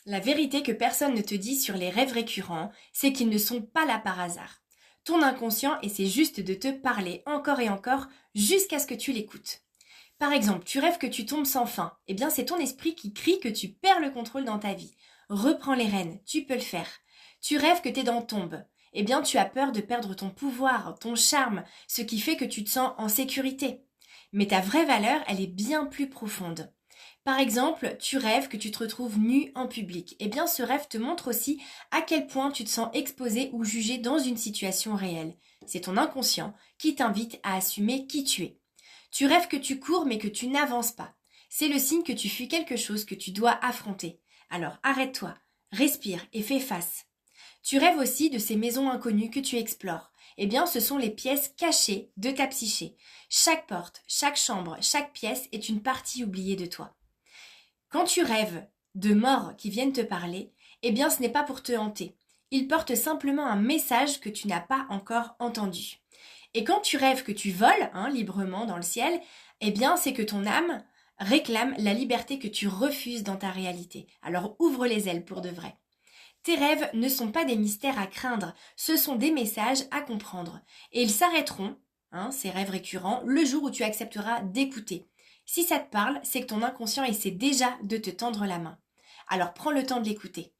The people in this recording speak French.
La vérité que personne ne te dit sur les rêves récurrents, c'est qu'ils ne sont pas là par hasard. Ton inconscient essaie juste de te parler encore et encore jusqu'à ce que tu l'écoutes. Par exemple, tu rêves que tu tombes sans fin. Eh bien, c'est ton esprit qui crie que tu perds le contrôle dans ta vie. Reprends les rênes, tu peux le faire. Tu rêves que t'es dans tombe. Eh bien, tu as peur de perdre ton pouvoir, ton charme, ce qui fait que tu te sens en sécurité. Mais ta vraie valeur, elle est bien plus profonde. Par exemple, tu rêves que tu te retrouves nu en public. Eh bien, ce rêve te montre aussi à quel point tu te sens exposé ou jugé dans une situation réelle. C'est ton inconscient qui t'invite à assumer qui tu es. Tu rêves que tu cours mais que tu n'avances pas. C'est le signe que tu fuis quelque chose que tu dois affronter. Alors arrête-toi, respire et fais face. Tu rêves aussi de ces maisons inconnues que tu explores. Eh bien, ce sont les pièces cachées de ta psyché. Chaque porte, chaque chambre, chaque pièce est une partie oubliée de toi. Quand tu rêves de morts qui viennent te parler, eh bien ce n'est pas pour te hanter. Ils portent simplement un message que tu n'as pas encore entendu. Et quand tu rêves que tu voles librement dans le ciel, eh bien c'est que ton âme réclame la liberté que tu refuses dans ta réalité. Alors ouvre les ailes pour de vrai. Tes rêves ne sont pas des mystères à craindre, ce sont des messages à comprendre. Et ils s'arrêteront, ces rêves récurrents, le jour où tu accepteras d'écouter. Si ça te parle, c'est que ton inconscient essaie déjà de te tendre la main. Alors prends le temps de l'écouter.